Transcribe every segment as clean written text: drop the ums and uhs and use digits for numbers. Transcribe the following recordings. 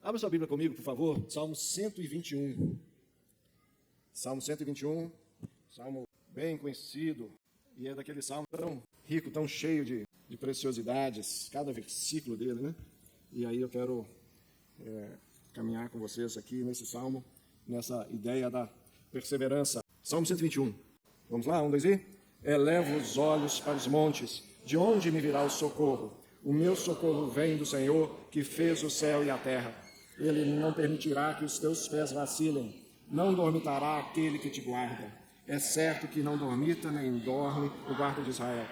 Abra sua Bíblia comigo, por favor, Salmo 121. Salmo 121, salmo bem conhecido, e é daquele salmo tão rico, tão cheio de preciosidades, cada versículo dele, né? E aí eu quero caminhar com vocês aqui nesse salmo, nessa ideia da perseverança. Salmo 121. Vamos lá, 1, 2 e... Elevo os olhos para os montes, de onde me virá o socorro? O meu socorro vem do Senhor, que fez o céu e a terra. Ele não permitirá que os teus pés vacilem, não dormitará aquele que te guarda. É certo que não dormita nem dorme o guarda de Israel.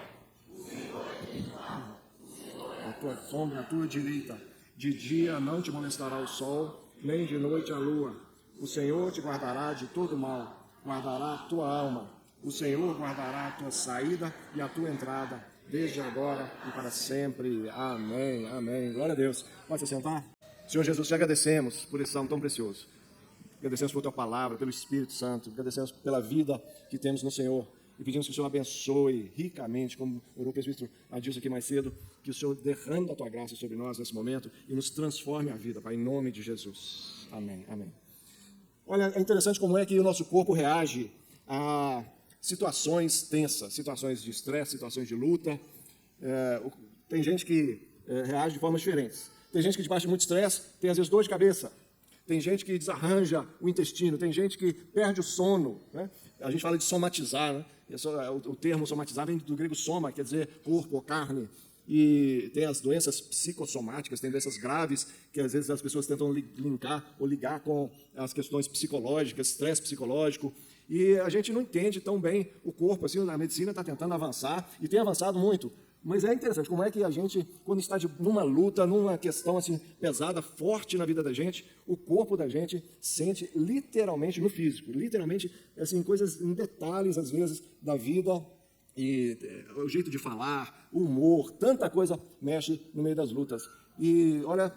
A tua sombra, a tua direita, de dia não te molestará o sol, nem de noite a lua. O Senhor te guardará de todo mal, guardará a tua alma. O Senhor guardará a tua saída e a tua entrada, desde agora e para sempre. Amém, amém. Glória a Deus. Pode se sentar? Senhor Jesus, te agradecemos por esse salmo tão precioso. Agradecemos por tua palavra, pelo Espírito Santo. Agradecemos pela vida que temos no Senhor. E pedimos que o Senhor abençoe ricamente, como orou o presbítero Adilson aqui mais cedo, que o Senhor derrame da tua graça sobre nós nesse momento e nos transforme a vida, Pai, em nome de Jesus. Amém, amém. Olha, é interessante como é que o nosso corpo reage a situações tensas, situações de estresse, situações de luta. Tem gente que reage de formas diferentes. Tem gente que debaixo de muito estresse tem às vezes dor de cabeça. Tem gente que desarranja o intestino. Tem gente que perde o sono, né? A gente fala de somatizar, né? O termo somatizar vem do grego soma, quer dizer corpo ou carne. E tem as doenças psicossomáticas, tem doenças graves que às vezes as pessoas tentam linkar ou ligar com as questões psicológicas, estresse psicológico. E a gente não entende tão bem o corpo, assim, a medicina está tentando avançar e tem avançado muito. Mas é interessante como é que a gente, quando está numa luta, numa questão assim pesada, forte na vida da gente, o corpo da gente sente literalmente no físico, literalmente assim, coisas em detalhes às vezes da vida, e o jeito de falar, o humor, tanta coisa mexe no meio das lutas. E olha,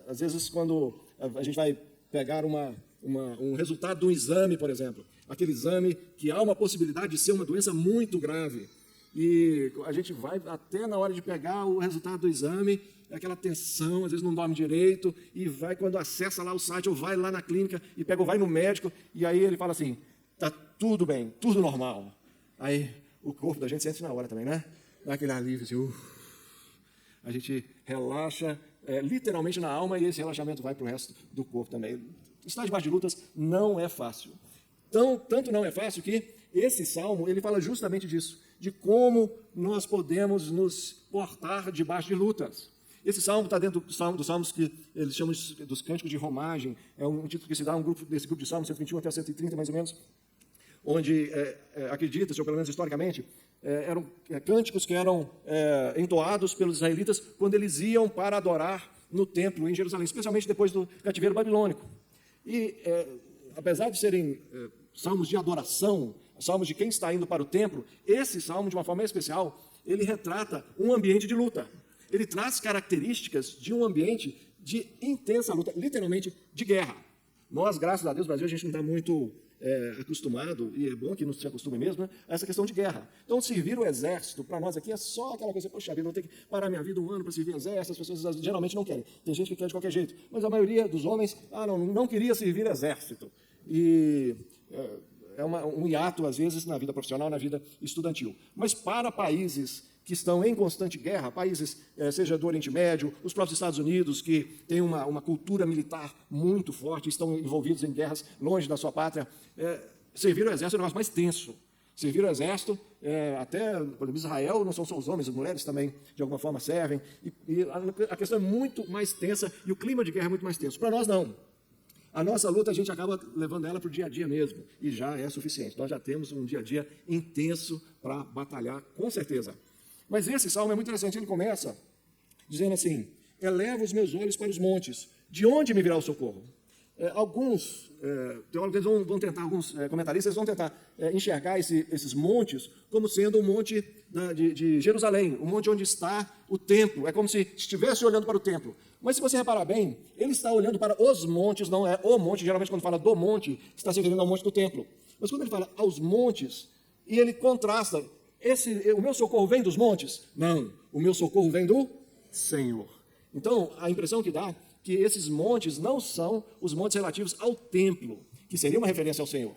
às vezes quando a gente vai pegar um resultado de um exame, por exemplo, aquele exame que há uma possibilidade de ser uma doença muito grave, e a gente vai até na hora de pegar o resultado do exame, aquela tensão, às vezes não dorme direito, e vai quando acessa lá o site, ou vai lá na clínica, e pega ou vai no médico, e aí ele fala assim, tá tudo bem, tudo normal. Aí o corpo da gente sente na hora também, né? Dá aquele alívio assim, a gente relaxa literalmente na alma, e esse relaxamento vai para o resto do corpo também. Estar debaixo de lutas não é fácil. Tanto não é fácil que esse salmo, ele fala justamente disso, de como nós podemos nos portar debaixo de lutas. Esse salmo está dentro dos salmos que eles chamam dos cânticos de romagem, é um título que se dá a desse grupo de salmos, 121 até 130 mais ou menos, onde acredita-se, ou pelo menos historicamente, eram cânticos que eram entoados pelos israelitas quando eles iam para adorar no templo em Jerusalém, especialmente depois do cativeiro babilônico. E apesar de serem salmos de adoração, salmos de quem está indo para o templo, esse salmo, de uma forma especial, ele retrata um ambiente de luta. Ele traz características de um ambiente de intensa luta, literalmente de guerra. Nós, graças a Deus, no Brasil, a gente não está muito acostumado, e é bom que não se acostume mesmo, né, a essa questão de guerra. Então, servir o exército, para nós aqui, é só aquela coisa, poxa vida, vou ter que parar minha vida um ano para servir o exército, as pessoas geralmente não querem. Tem gente que quer de qualquer jeito, mas a maioria dos homens, não queria servir exército. E é um hiato, às vezes, na vida profissional, na vida estudantil. Mas para países que estão em constante guerra, países, seja do Oriente Médio, os próprios Estados Unidos, que têm uma cultura militar muito forte, estão envolvidos em guerras longe da sua pátria, servir o exército é o negócio mais tenso. Servir o exército, até, por exemplo, Israel, não são só os homens, as mulheres também, de alguma forma, servem. E a questão é muito mais tensa e o clima de guerra é muito mais tenso. Para nós, não. A nossa luta, a gente acaba levando ela para o dia a dia mesmo, e já é suficiente. Nós já temos um dia a dia intenso para batalhar, com certeza. Mas esse salmo é muito interessante, ele começa dizendo assim, eleva os meus olhos para os montes, de onde me virá o socorro? Alguns teólogos vão tentar, alguns comentaristas vão tentar enxergar esses montes como sendo o monte de Jerusalém, o monte onde está o templo, é como se estivesse olhando para o templo. Mas se você reparar bem, ele está olhando para os montes, não é o monte, geralmente quando fala do monte, está se referindo ao monte do templo. Mas quando ele fala aos montes, e ele contrasta, o meu socorro vem dos montes? Não, o meu socorro vem do Senhor. Então, a impressão que dá que esses montes não são os montes relativos ao templo, que seria uma referência ao Senhor.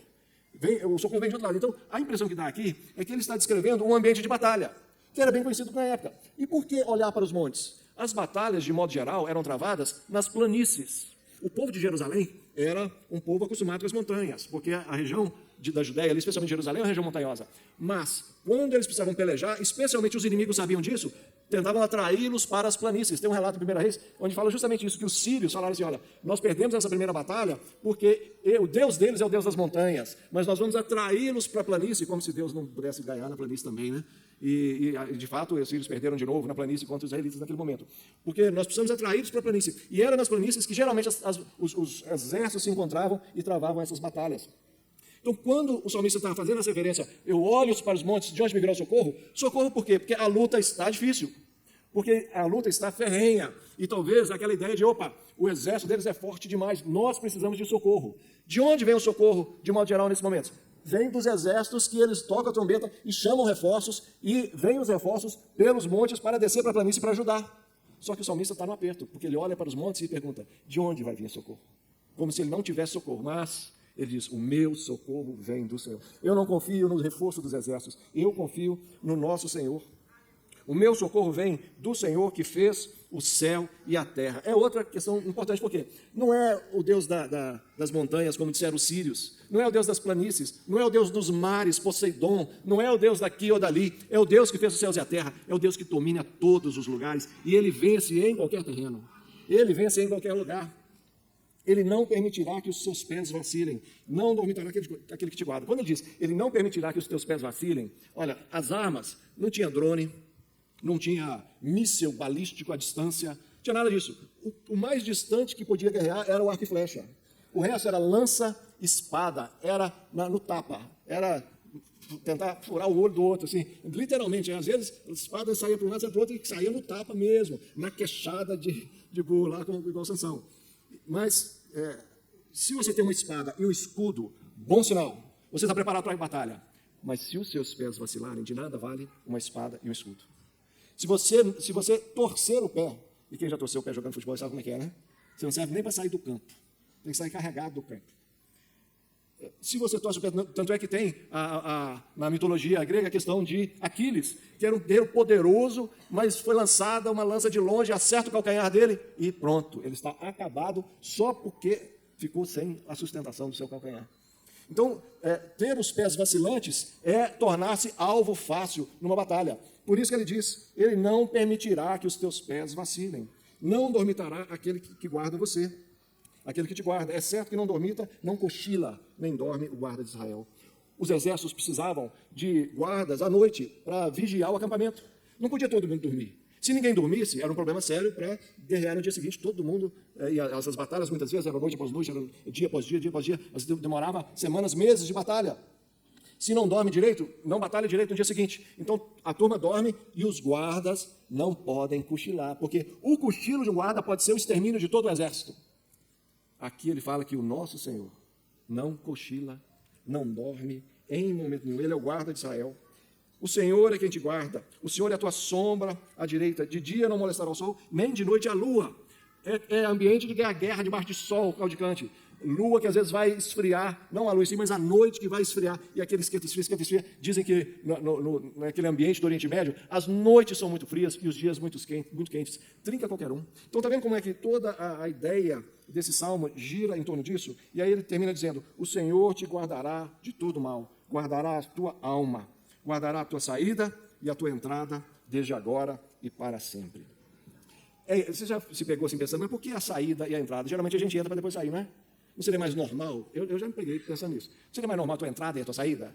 O socorro vem de outro lado. Então, a impressão que dá aqui é que ele está descrevendo um ambiente de batalha, que era bem conhecido na época. E por que olhar para os montes? As batalhas, de modo geral, eram travadas nas planícies. O povo de Jerusalém era um povo acostumado com as montanhas, porque a região da Judéia, ali, especialmente Jerusalém, é uma região montanhosa. Mas, quando eles precisavam pelejar, especialmente os inimigos sabiam disso, tentavam atraí-los para as planícies. Tem um relato em 1 Reis, onde fala justamente isso, que os sírios falaram assim, olha, nós perdemos essa primeira batalha porque o Deus deles é o Deus das montanhas, mas nós vamos atraí-los para a planície, como se Deus não pudesse ganhar na planície também, né? E de fato, os sírios perderam de novo na planície contra os israelitas naquele momento. Porque nós precisamos atraí-los para a planície. E era nas planícies que geralmente os exércitos se encontravam e travavam essas batalhas. Então, quando o salmista estava fazendo essa referência, eu olho para os montes, de onde me virá o socorro? Socorro por quê? Porque a luta está difícil. Porque a luta está ferrenha. E talvez aquela ideia de, opa, o exército deles é forte demais, nós precisamos de socorro. De onde vem o socorro, de modo geral, nesse momento? Vem dos exércitos que eles tocam a trombeta e chamam reforços, e vêm os reforços pelos montes para descer para a planície para ajudar. Só que o salmista está no aperto, porque ele olha para os montes e pergunta, de onde vai vir socorro? Como se ele não tivesse socorro, mas ele diz, o meu socorro vem do Senhor. Eu não confio no reforço dos exércitos, eu confio no nosso Senhor. O meu socorro vem do Senhor que fez o céu e a terra. É outra questão importante, porque não é o Deus das montanhas, como disseram os sírios, não é o Deus das planícies, não é o Deus dos mares, Poseidon, não é o Deus daqui ou dali, é o Deus que fez os céus e a terra, é o Deus que domina todos os lugares, e ele vence em qualquer terreno, ele vence em qualquer lugar. Ele não permitirá que os seus pés vacilem, não dormitará aquele que te guarda. Quando ele diz, ele não permitirá que os teus pés vacilem, olha, as armas, não tinha drone, não tinha míssil balístico à distância, não tinha nada disso. O mais distante que podia guerrear era o arco e flecha. O resto era lança, espada, era no tapa, era tentar furar o olho do outro, assim, literalmente. Às vezes, a espada saía para um lado, saía para o outro, e saía no tapa mesmo, na queixada de burro lá, igual Sansão. Mas, se você tem uma espada e um escudo, bom sinal, você está preparado para a batalha. Mas se os seus pés vacilarem, de nada vale uma espada e um escudo. Se você torcer o pé, e quem já torceu o pé jogando futebol sabe como é que é, né? Você não serve nem para sair do campo, tem que sair carregado do campo. Se você torce o pé, tanto é que tem na mitologia grega a questão de Aquiles, que era um guerreiro poderoso, mas foi lançada uma lança de longe, acerta o calcanhar dele e pronto, ele está acabado só porque ficou sem a sustentação do seu calcanhar. Então, ter os pés vacilantes é tornar-se alvo fácil numa batalha. Por isso que ele diz, ele não permitirá que os teus pés vacilem, não dormitará aquele que guarda você. Aquele que te guarda, é certo que não dormita, não cochila, nem dorme o guarda de Israel. Os exércitos precisavam de guardas à noite para vigiar o acampamento. Não podia todo mundo dormir. Se ninguém dormisse, era um problema sério para guerrear no dia seguinte. Todo mundo, e essas batalhas muitas vezes eram noite após noite, eram dia após dia, dia após dia, demorava semanas, meses de batalha. Se não dorme direito, não batalha direito no dia seguinte. Então, a turma dorme e os guardas não podem cochilar, porque o cochilo de um guarda pode ser o extermínio de todo o exército. Aqui ele fala que o nosso Senhor não cochila, não dorme em momento nenhum. Ele é o guarda de Israel. O Senhor é quem te guarda. O Senhor é a tua sombra à direita. De dia não molestará o sol, nem de noite a lua. É ambiente de guerra debaixo de sol caudicante. Lua que às vezes vai esfriar, não a luz sim, mas a noite que vai esfriar. E aquele esquenta, esfria. Dizem que naquele ambiente do Oriente Médio, as noites são muito frias e os dias muito quentes. Trinca qualquer um. Então está vendo como é que toda a ideia desse salmo gira em torno disso? E aí ele termina dizendo, o Senhor te guardará de todo mal, guardará a tua alma, guardará a tua saída e a tua entrada, desde agora e para sempre. Você já se pegou assim pensando, mas por que a saída e a entrada? Geralmente a gente entra para depois sair, não é? Não seria mais normal? Eu já me peguei pensando nisso. Seria mais normal a tua entrada e a tua saída?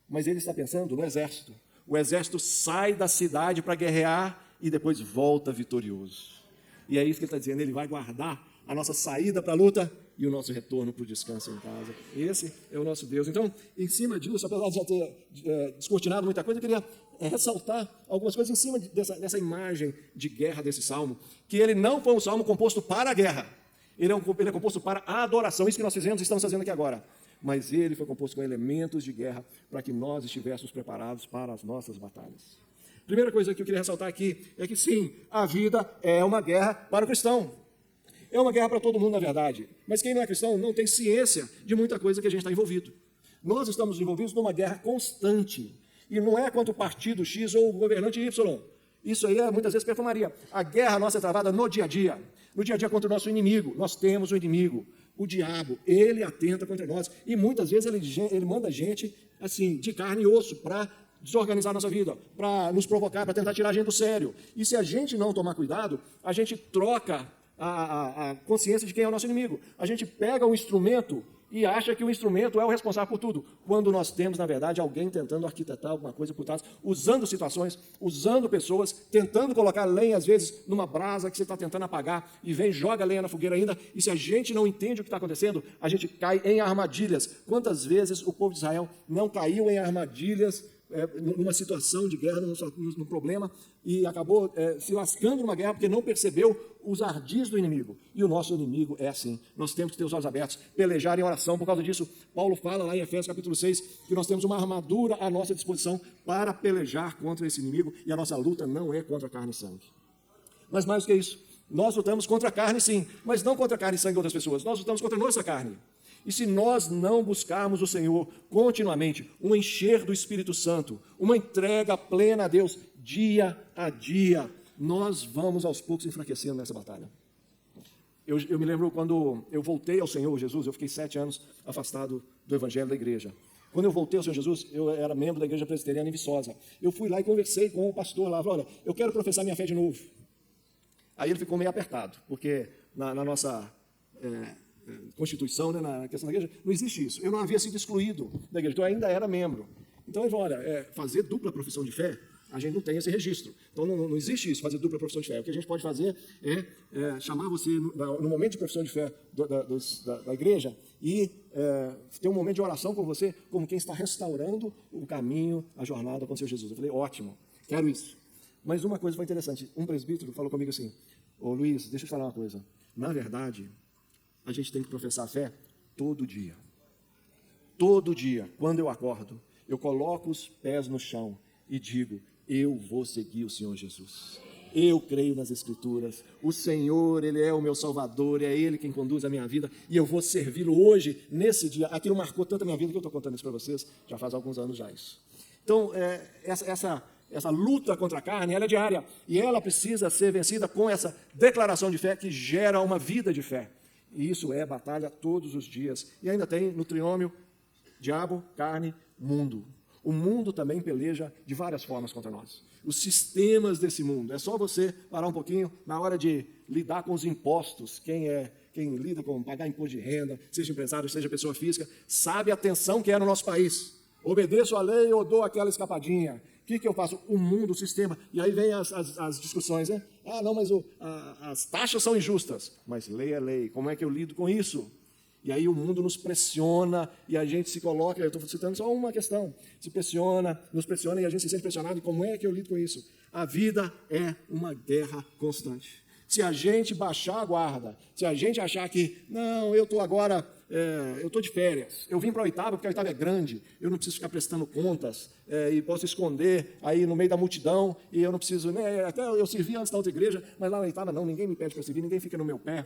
Mas ele está pensando no exército. O exército sai da cidade para guerrear e depois volta vitorioso. E é isso que ele está dizendo, ele vai guardar a nossa saída para a luta e o nosso retorno para o descanso em casa. Esse é o nosso Deus. Então, em cima disso, apesar de já ter descortinado muita coisa, eu queria ressaltar algumas coisas em cima dessa imagem de guerra desse salmo, que ele não foi um salmo composto para a guerra. Ele é composto para a adoração, isso que nós fizemos e estamos fazendo aqui agora. Mas ele foi composto com elementos de guerra para que nós estivéssemos preparados para as nossas batalhas. Primeira coisa que eu queria ressaltar aqui é que sim, a vida é uma guerra para o cristão. É uma guerra para todo mundo, na verdade. Mas quem não é cristão não tem ciência de muita coisa que a gente está envolvido. Nós estamos envolvidos numa guerra constante. E não é contra o partido X ou o governante Y. Isso aí é muitas vezes perfumaria. A guerra nossa é travada no dia a dia. No dia a dia contra o nosso inimigo. Nós temos um inimigo, o diabo. Ele atenta contra nós. E muitas vezes ele manda gente assim, de carne e osso para desorganizar a nossa vida, para nos provocar, para tentar tirar a gente do sério. E se a gente não tomar cuidado, a gente troca a consciência de quem é o nosso inimigo. A gente pega um instrumento e acha que o instrumento é o responsável por tudo, quando nós temos, na verdade, alguém tentando arquitetar alguma coisa por trás, usando situações, usando pessoas, tentando colocar lenha, às vezes, numa brasa que você está tentando apagar, e vem, joga lenha na fogueira ainda, e se a gente não entende o que está acontecendo, a gente cai em armadilhas. Quantas vezes o povo de Israel não caiu em armadilhas, numa situação de guerra, num problema, e acabou se lascando numa guerra porque não percebeu os ardis do inimigo. E o nosso inimigo é assim. Nós temos que ter os olhos abertos, pelejar em oração. Por causa disso, Paulo fala lá em Efésios capítulo 6 que nós temos uma armadura à nossa disposição para pelejar contra esse inimigo, e a nossa luta não é contra carne e sangue. Mas mais do que isso, nós lutamos contra a carne, sim, mas não contra a carne e sangue de outras pessoas. Nós lutamos contra a nossa carne. E se nós não buscarmos o Senhor continuamente, um encher do Espírito Santo, uma entrega plena a Deus, dia a dia, nós vamos aos poucos enfraquecendo nessa batalha. Eu me lembro quando eu voltei ao Senhor Jesus, eu fiquei 7 anos afastado do Evangelho da igreja. Quando eu voltei ao Senhor Jesus, eu era membro da igreja presbiteriana em Viçosa. Eu fui lá e conversei com o pastor lá, falei, olha, eu quero professar minha fé de novo. Aí ele ficou meio apertado, porque na nossa Constituição, né, na questão da igreja, não existe isso. Eu não havia sido excluído da igreja, então eu ainda era membro. Então ele falou, olha, fazer dupla profissão de fé, a gente não tem esse registro. Então não existe isso, fazer dupla profissão de fé. O que a gente pode fazer é chamar você no momento de profissão de fé da igreja e ter um momento de oração com você, como quem está restaurando o caminho, a jornada com o Senhor Jesus. Eu falei, ótimo, quero isso. Mas uma coisa foi interessante, um presbítero falou comigo assim, ô Luiz, deixa eu te falar uma coisa. Na verdade, a gente tem que professar a fé todo dia. Todo dia, quando eu acordo, eu coloco os pés no chão e digo, eu vou seguir o Senhor Jesus. Eu creio nas Escrituras. O Senhor, Ele é o meu Salvador, é Ele quem conduz a minha vida e eu vou servi-lo hoje, nesse dia. Aquilo marcou tanto a minha vida que eu estou contando isso para vocês, já faz alguns anos já isso. Então, essa luta contra a carne, ela é diária e ela precisa ser vencida com essa declaração de fé que gera uma vida de fé. E isso é batalha todos os dias. E ainda tem no triônio, diabo, carne, mundo. O mundo também peleja de várias formas contra nós. Os sistemas desse mundo. É só você parar um pouquinho na hora de lidar com os impostos. Quem lida com pagar imposto de renda, seja empresário, seja pessoa física, sabe a tensão que é no nosso país. Obedeço a lei ou dou aquela escapadinha. O que eu faço? O mundo, o sistema. E aí vem as discussões, né? Ah, não, mas as taxas são injustas. Mas lei é lei. Como é que eu lido com isso? E aí o mundo nos pressiona e a gente se coloca, eu estou citando só uma questão, nos pressiona e a gente se sente pressionado. E como é que eu lido com isso? A vida é uma guerra constante. Se a gente baixar a guarda, se a gente achar que, não, eu estou agora, eu estou de férias, eu vim para a Oitava porque a Oitava é grande, eu não preciso ficar prestando contas e posso esconder aí no meio da multidão e eu não preciso, né, até eu servi antes da outra igreja, mas lá na Oitava não, ninguém me pede para servir, ninguém fica no meu pé.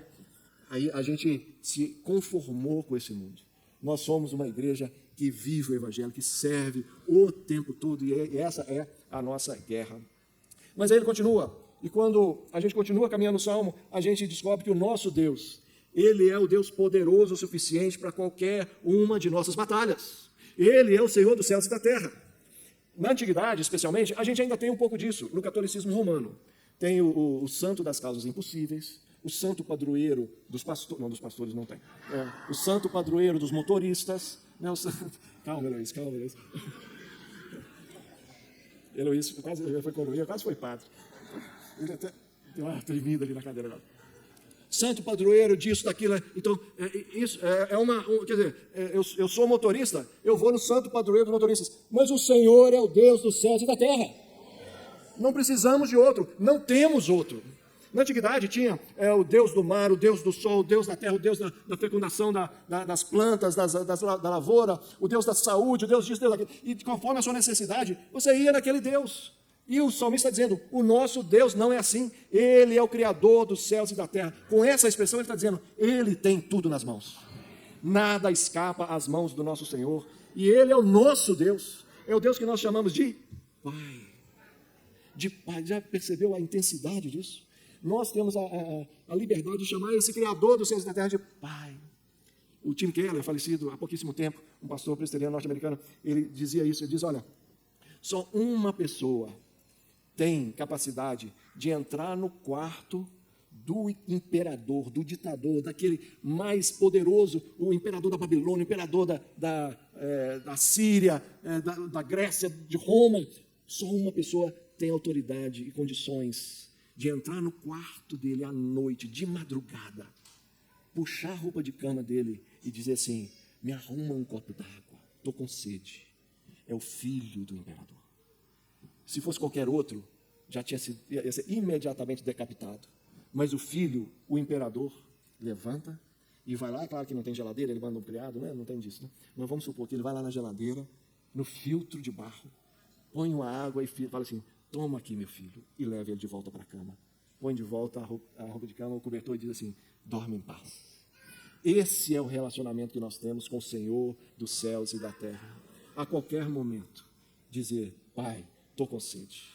Aí a gente se conformou com esse mundo. Nós somos uma igreja que vive o Evangelho, que serve o tempo todo, e essa é a nossa guerra. Mas aí ele continua, e quando a gente continua caminhando no Salmo, a gente descobre que o nosso Deus, Ele é o Deus poderoso o suficiente para qualquer uma de nossas batalhas. Ele é o Senhor dos céus e da terra. Na antiguidade, especialmente, a gente ainda tem um pouco disso, no catolicismo romano. Tem o santo das causas impossíveis, o santo padroeiro dos pastores, não, dos pastores não tem, o santo padroeiro dos motoristas, né, calma, Heloísa, calma, Heloísa. Heloísa quase foi padre. Ele até deu uma tremida ali na cadeira agora. Santo padroeiro disso, daquilo. Então, isso quer dizer, eu sou motorista, eu vou no santo padroeiro dos motoristas, mas o Senhor é o Deus dos céus e da terra. Não precisamos de outro, não temos outro. Na antiguidade tinha o Deus do mar, o Deus do sol, o Deus da terra, o Deus da fecundação das plantas, da lavoura, o Deus da saúde, o Deus disso, Deus daquilo. E conforme a sua necessidade, você ia naquele Deus. E o salmista está dizendo, o nosso Deus não é assim, Ele é o Criador dos céus e da terra. Com essa expressão ele está dizendo, Ele tem tudo nas mãos. Nada escapa às mãos do nosso Senhor, e Ele é o nosso Deus, é o Deus que nós chamamos de Pai. De Pai, já percebeu a intensidade disso? Nós temos a liberdade de chamar esse Criador dos céus e da terra de Pai. O Tim Keller, falecido há pouquíssimo tempo, um pastor presbiteriano norte-americano, ele dizia isso, ele diz, olha, só uma pessoa tem capacidade de entrar no quarto do imperador, do ditador, daquele mais poderoso, o imperador da Babilônia, o imperador da Síria, da Grécia, de Roma. Só uma pessoa tem autoridade e condições de entrar no quarto dele à noite, de madrugada, puxar a roupa de cama dele e dizer assim, me arruma um copo d'água, estou com sede. É o filho do imperador. Se fosse qualquer outro, ia ser imediatamente decapitado. Mas o filho, o imperador, levanta e vai lá, claro que não tem geladeira, ele manda um criado, né? Não tem disso, né? Mas vamos supor que ele vai lá na geladeira, no filtro de barro, põe uma água e fala assim, toma aqui meu filho, e leva ele de volta para a cama. Põe de volta a roupa de cama, o cobertor, e diz assim, dorme em paz. Esse é o relacionamento que nós temos com o Senhor dos céus e da terra. A qualquer momento, dizer, Pai, estou com sede.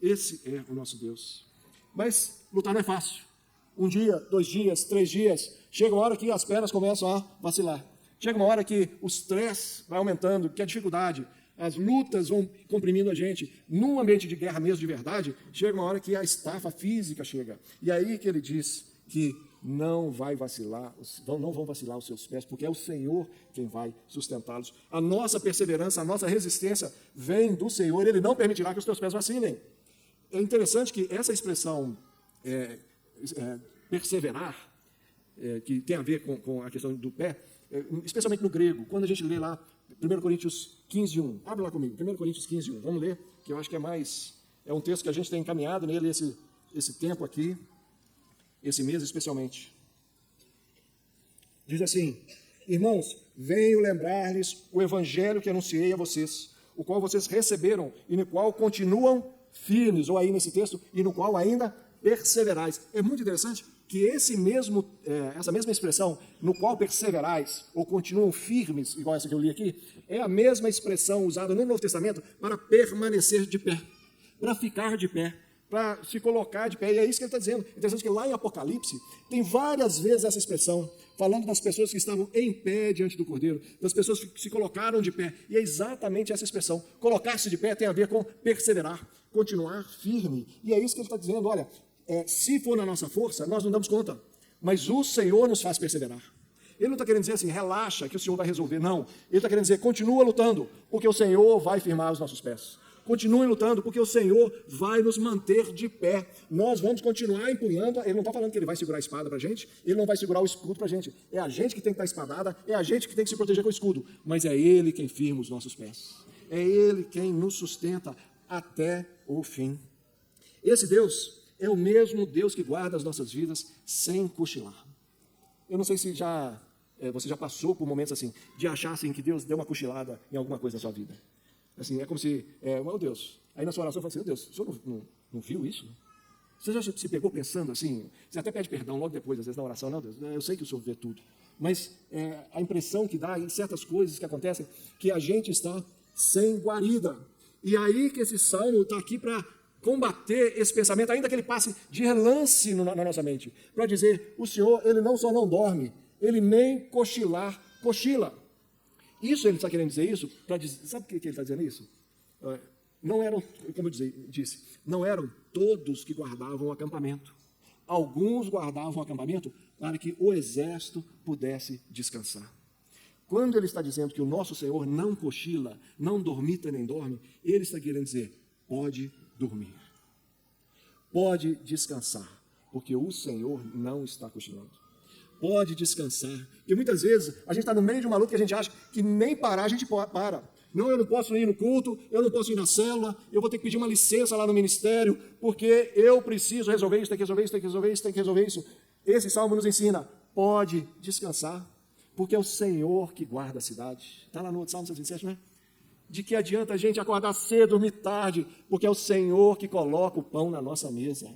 Esse é o nosso Deus. Mas lutar não é fácil. Um dia, 2 dias, 3 dias, chega uma hora que as pernas começam a vacilar. Chega uma hora que o estresse vai aumentando, que a dificuldade, as lutas vão comprimindo a gente. Num ambiente de guerra mesmo, de verdade, chega uma hora que a estafa física chega. E aí que ele diz que não vão vacilar os seus pés, porque é o Senhor quem vai sustentá-los. A nossa perseverança, a nossa resistência vem do Senhor, Ele não permitirá que os teus pés vacilem. É interessante que essa expressão perseverar, que tem a ver com a questão do pé, especialmente no grego, quando a gente lê lá 1 Coríntios 15:1, abre lá comigo, 1 Coríntios 15:1, vamos ler, que eu acho que é um texto que a gente tem encaminhado nele esse tempo aqui, esse mês especialmente. Diz assim, irmãos, venho lembrar-lhes o evangelho que anunciei a vocês, o qual vocês receberam e no qual continuam firmes, ou aí nesse texto, e no qual ainda perseverais. É muito interessante que essa mesma expressão, no qual perseverais, ou continuam firmes, igual essa que eu li aqui, é a mesma expressão usada no Novo Testamento para permanecer de pé, para ficar de pé, para se colocar de pé, e é isso que ele está dizendo. É interessante que lá em Apocalipse, tem várias vezes essa expressão, falando das pessoas que estavam em pé diante do Cordeiro, das pessoas que se colocaram de pé, e é exatamente essa expressão, colocar-se de pé tem a ver com perseverar, continuar firme, e é isso que ele está dizendo, olha, se for na nossa força, nós não damos conta, mas o Senhor nos faz perseverar. Ele não está querendo dizer assim, relaxa que o Senhor vai resolver, não, ele está querendo dizer, continua lutando, porque o Senhor vai firmar os nossos pés. Continuem lutando, porque o Senhor vai nos manter de pé. Nós vamos continuar empunhando. Ele não está falando que ele vai segurar a espada para a gente, ele não vai segurar o escudo para a gente. É a gente que tem que estar espadada, é a gente que tem que se proteger com o escudo. Mas é Ele quem firma os nossos pés. É Ele quem nos sustenta até o fim. Esse Deus é o mesmo Deus que guarda as nossas vidas sem cochilar. Eu não sei se você já passou por momentos assim, de achar assim, que Deus deu uma cochilada em alguma coisa na sua vida. Assim, é como se, meu Deus, aí na sua oração fala assim, meu Deus, o senhor não viu isso? Você já se pegou pensando assim, você até pede perdão logo depois, às vezes na oração, não, Deus, eu sei que o senhor vê tudo, mas a impressão que dá em certas coisas que acontecem, que a gente está sem guarida, e aí que esse salmo está aqui para combater esse pensamento, ainda que ele passe de relance na nossa mente, para dizer, o Senhor, Ele não só não dorme, Ele nem cochila. Isso ele está querendo dizer isso, para dizer, sabe por que ele está dizendo isso? Não eram, como eu disse, não eram todos que guardavam o acampamento. Alguns guardavam o acampamento para que o exército pudesse descansar. Quando ele está dizendo que o nosso Senhor não cochila, não dormita nem dorme, ele está querendo dizer, pode dormir, pode descansar, porque o Senhor não está cochilando. Pode descansar, porque muitas vezes a gente está no meio de uma luta que a gente acha que nem parar a gente para. Não, eu não posso ir no culto, eu não posso ir na célula, eu vou ter que pedir uma licença lá no ministério, porque eu preciso resolver isso, tem que resolver isso, tem que resolver isso, tem que resolver isso. Esse salmo nos ensina, pode descansar, porque é o Senhor que guarda a cidade. Está lá no outro Salmo 127, né? De que adianta a gente acordar cedo, dormir tarde, porque é o Senhor que coloca o pão na nossa mesa.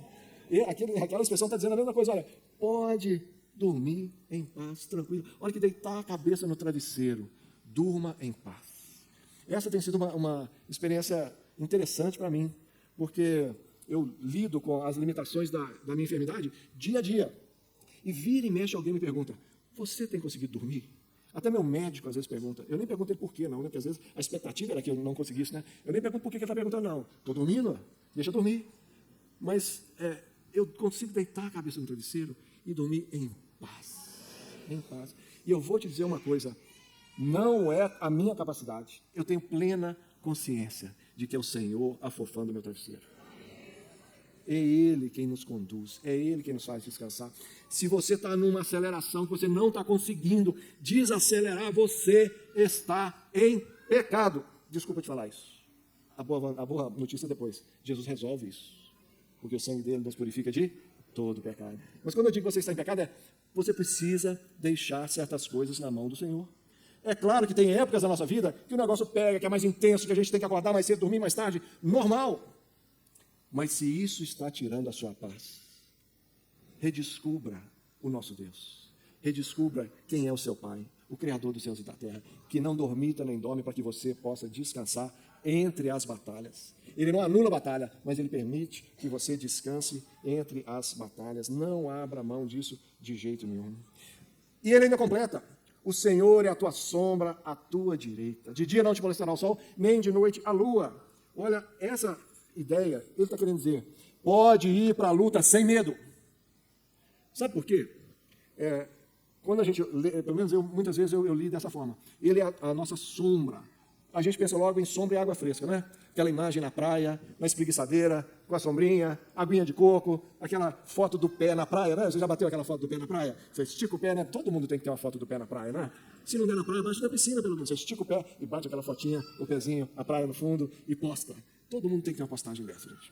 E aquela expressão está dizendo a mesma coisa, olha, pode dormir em paz, tranquilo. Olha que deitar a cabeça no travesseiro, durma em paz. Essa tem sido uma experiência interessante para mim, porque eu lido com as limitações da minha enfermidade dia a dia. E vira e mexe, alguém me pergunta, você tem conseguido dormir? Até meu médico às vezes pergunta. Eu nem pergunto ele por quê, não, né? Porque às vezes a expectativa era que eu não conseguisse, né? Eu nem pergunto por que ele está perguntando, não. Estou dormindo? Deixa eu dormir. Mas eu consigo deitar a cabeça no travesseiro e dormir em paz. Em paz. E eu vou te dizer uma coisa, não é a minha capacidade. Eu tenho plena consciência de que é o Senhor afofando o meu travesseiro. É Ele quem nos conduz, é Ele quem nos faz descansar. Se você está numa aceleração que você não está conseguindo desacelerar, você está em pecado. Desculpa te falar isso. A boa notícia depois, Jesus resolve isso, porque o sangue dele nos purifica de todo pecado. Mas quando eu digo que você está em pecado, você precisa deixar certas coisas na mão do Senhor. É claro que tem épocas da nossa vida que o negócio pega, que é mais intenso, que a gente tem que acordar mais cedo, dormir mais tarde, normal. Mas se isso está tirando a sua paz, redescubra o nosso Deus. Redescubra quem é o seu Pai, o Criador dos céus e da terra, que não dormita nem dorme para que você possa descansar entre as batalhas. Ele não anula a batalha, mas ele permite que você descanse entre as batalhas. Não abra mão disso de jeito nenhum. E ele ainda completa, o Senhor é a tua sombra, à tua direita. De dia não te molestará o sol, nem de noite a lua. Olha, essa ideia, ele está querendo dizer, pode ir para a luta sem medo. Sabe por quê? Quando a gente lê, pelo menos muitas vezes eu li dessa forma, ele é a nossa sombra. A gente pensa logo em sombra e água fresca, né? Aquela imagem na praia, na espreguiçadeira, com a sombrinha, aguinha de coco, aquela foto do pé na praia, né? Você já bateu aquela foto do pé na praia? Você estica o pé, né? Todo mundo tem que ter uma foto do pé na praia, né? Se não der na praia, bate na piscina, pelo menos. Você estica o pé e bate aquela fotinha, o pezinho, a praia no fundo e posta. Todo mundo tem que ter uma postagem dessa, gente.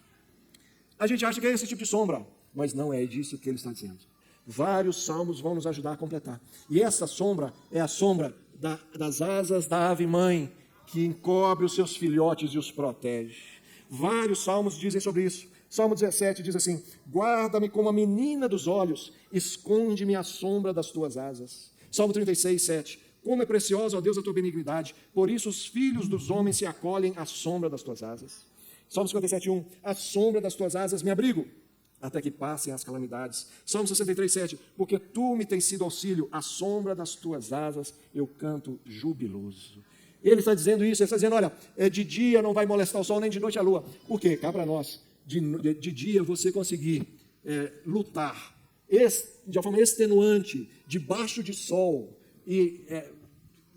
A gente acha que é esse tipo de sombra, mas não é disso que ele está dizendo. Vários salmos vão nos ajudar a completar. E essa sombra é a sombra das asas da ave-mãe, que encobre os seus filhotes e os protege. Vários salmos dizem sobre isso. Salmo 17 diz assim, guarda-me como a menina dos olhos, esconde-me à sombra das tuas asas. Salmo 36, 7, como é preciosa, ó Deus, a tua benignidade, por isso os filhos dos homens se acolhem à sombra das tuas asas. Salmo 57, 1, à sombra das tuas asas me abrigo, até que passem as calamidades. Salmo 63, 7, porque tu me tens sido auxílio, à sombra das tuas asas eu canto jubiloso. Ele está dizendo isso, ele está dizendo, olha, de dia não vai molestar o sol, nem de noite a lua. Por quê? Cá para nós, de dia você conseguir lutar de uma forma extenuante, debaixo de sol, e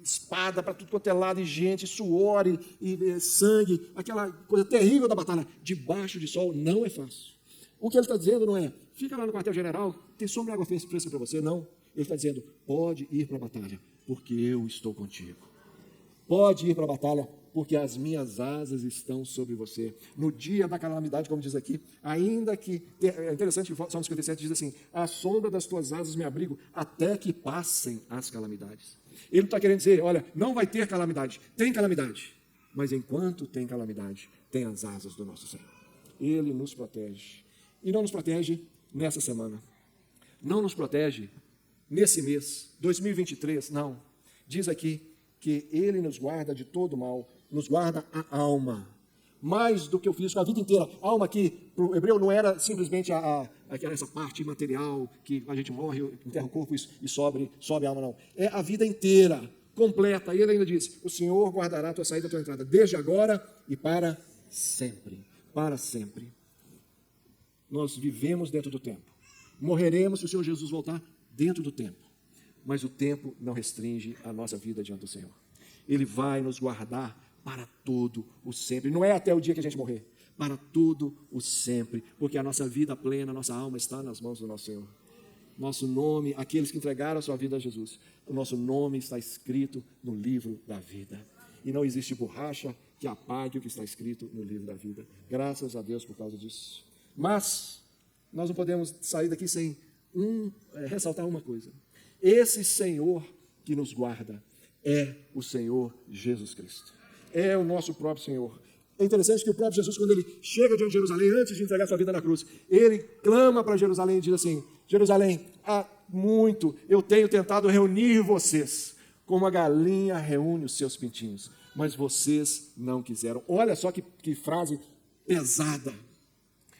espada para tudo quanto é lado, e gente, suor e sangue, aquela coisa terrível da batalha, debaixo de sol, não é fácil. O que ele está dizendo não é, fica lá no quartel-general, tem sombra e água fresca para você, não. Ele está dizendo, pode ir para a batalha, porque eu estou contigo. Pode ir para a batalha, porque as minhas asas estão sobre você. No dia da calamidade, como diz aqui, ainda que... É interessante que o Salmo 57 diz assim, à sombra das tuas asas me abrigo, até que passem as calamidades. Ele está querendo dizer, olha, não vai ter calamidade. Tem calamidade, mas enquanto tem calamidade, tem as asas do nosso Senhor. Ele nos protege. E não nos protege nessa semana. Não nos protege nesse mês, 2023, não. Diz aqui, que Ele nos guarda de todo mal, nos guarda a alma, mais do que o físico, a vida inteira. A alma aqui, para o hebreu, não era simplesmente essa parte material, que a gente morre, enterra o corpo e sobe a alma, não. É a vida inteira, completa. E ele ainda diz, o Senhor guardará a tua saída e a tua entrada, desde agora e para sempre. Para sempre. Nós vivemos dentro do tempo. Morreremos se o Senhor Jesus voltar dentro do tempo. Mas o tempo não restringe a nossa vida diante do Senhor. Ele vai nos guardar para todo o sempre. Não é até o dia que a gente morrer, para todo o sempre, porque a nossa vida plena, a nossa alma está nas mãos do nosso Senhor. Nosso nome, aqueles que entregaram a sua vida a Jesus, o nosso nome está escrito no livro da vida. E não existe borracha que apague o que está escrito no livro da vida. Graças a Deus por causa disso. Mas nós não podemos sair daqui sem ressaltar uma coisa. Esse Senhor que nos guarda é o Senhor Jesus Cristo. é o nosso próprio Senhor. É interessante que o próprio Jesus, quando ele chega diante de Jerusalém, antes de entregar sua vida na cruz, ele clama para Jerusalém e diz assim: Jerusalém, há muito eu tenho tentado reunir vocês, como a galinha reúne os seus pintinhos, mas vocês não quiseram. Olha só que frase pesada.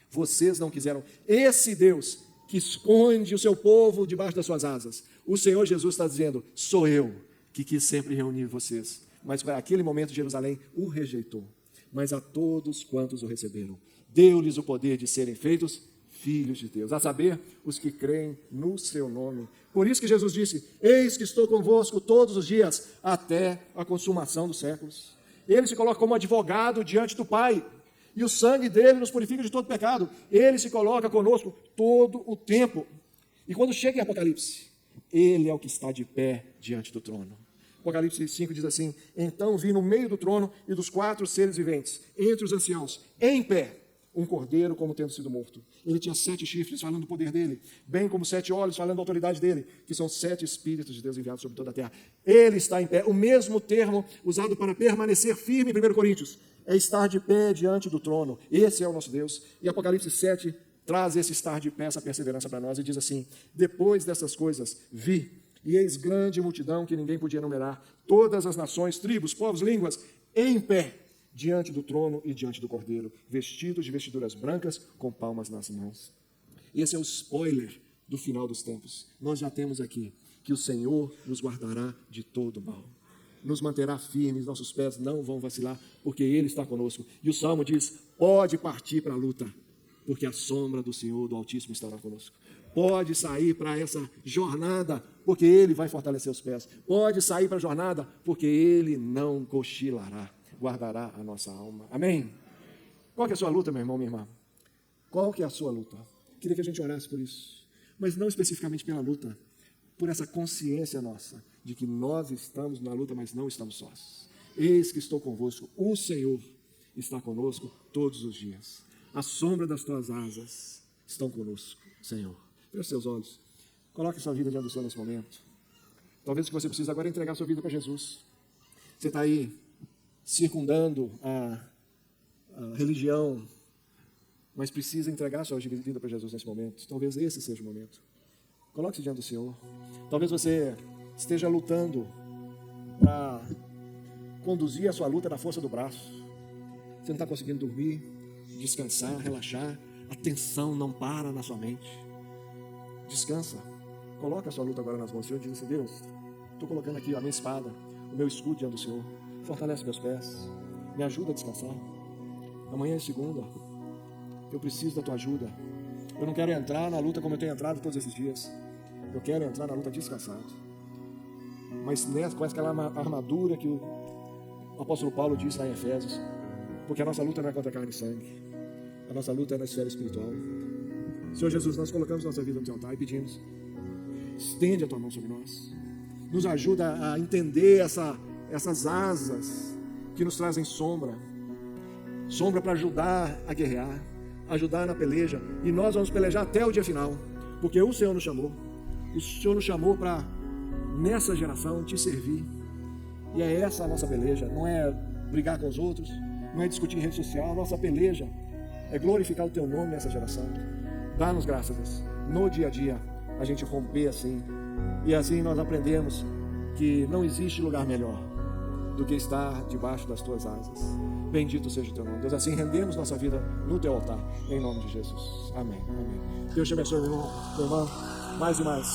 Vocês não quiseram. Esse Deus que esconde o seu povo debaixo das suas asas, o Senhor Jesus está dizendo: sou eu que quis sempre reunir vocês, mas para aquele momento Jerusalém o rejeitou. Mas a todos quantos o receberam, deu-lhes o poder de serem feitos filhos de Deus, a saber, os que creem no seu nome. Por isso que Jesus disse: eis que estou convosco todos os dias, até a consumação dos séculos. Ele se coloca como advogado diante do Pai, e o sangue dele nos purifica de todo pecado. Ele se coloca conosco todo o tempo. E quando chega em Apocalipse, ele é o que está de pé diante do trono. Apocalipse 5 diz assim: então vi no meio do trono e dos 4 seres viventes, entre os anciãos, em pé, um cordeiro como tendo sido morto. Ele tinha 7 chifres, falando do poder dele, bem como 7 olhos, falando da autoridade dele, que são 7 Espíritos de Deus enviados sobre toda a terra. Ele está em pé. O mesmo termo usado para permanecer firme em 1 Coríntios é estar de pé diante do trono. Esse é o nosso Deus. E Apocalipse 7 traz esse estar de pé, essa perseverança para nós, e diz assim: depois dessas coisas vi, e eis grande multidão que ninguém podia enumerar, todas as nações, tribos, povos, línguas, em pé, diante do trono e diante do Cordeiro, vestidos de vestiduras brancas, com palmas nas mãos. Esse é o spoiler do final dos tempos. Nós já temos aqui que o Senhor nos guardará de todo mal, nos manterá firmes, nossos pés não vão vacilar, porque Ele está conosco. E o Salmo diz: pode partir para a luta, porque a sombra do Senhor, do Altíssimo, estará conosco. Pode sair para essa jornada, porque Ele vai fortalecer os pés. Pode sair para a jornada, porque Ele não cochilará, guardará a nossa alma. Amém? Qual que é a sua luta, meu irmão, minha irmã? Qual que é a sua luta? Queria que a gente orasse por isso, mas não especificamente pela luta, por essa consciência nossa, de que nós estamos na luta, mas não estamos sós. Eis que estou convosco, o Senhor está conosco todos os dias. A sombra das tuas asas estão conosco, Senhor. Feche os seus olhos. Coloque sua vida diante do Senhor nesse momento. Talvez o que você precisa agora é entregar sua vida para Jesus. Você está aí circundando a religião, mas precisa entregar sua vida para Jesus nesse momento. Talvez esse seja o momento. Coloque-se diante do Senhor. Talvez você esteja lutando para conduzir a sua luta na força do braço. Você não está conseguindo dormir, descansar, relaxar. A tensão não para na sua mente. Descansa. Coloca a sua luta agora nas mãos do Senhor e diz assim: Deus, estou colocando aqui a minha espada, o meu escudo diante do Senhor. Fortalece meus pés. Me ajuda a descansar. Amanhã é segunda. Eu preciso da tua ajuda. Eu não quero entrar na luta como eu tenho entrado todos esses dias. Eu quero entrar na luta descansado. Mas com aquela armadura que o apóstolo Paulo diz lá em Efésios. Porque a nossa luta não é contra carne e sangue. A nossa luta é na esfera espiritual. Senhor Jesus, nós colocamos nossa vida no teu altar e pedimos: estende a tua mão sobre nós. Nos ajuda a entender essas asas que nos trazem sombra. Sombra para ajudar a guerrear, ajudar na peleja. E nós vamos pelejar até o dia final. Porque o Senhor nos chamou. O Senhor nos chamou para, nessa geração, te servir. E é essa a nossa peleja. Não é brigar com os outros, não é discutir em rede social. A nossa peleja é glorificar o teu nome nessa geração. Dá-nos graças, Deus. No dia a dia, a gente romper assim. E assim nós aprendemos que não existe lugar melhor do que estar debaixo das tuas asas. Bendito seja o teu nome, Deus. Assim rendemos nossa vida no teu altar, em nome de Jesus. Amém. Amém. Deus te abençoe, meu irmão, minha irmã, mais e mais.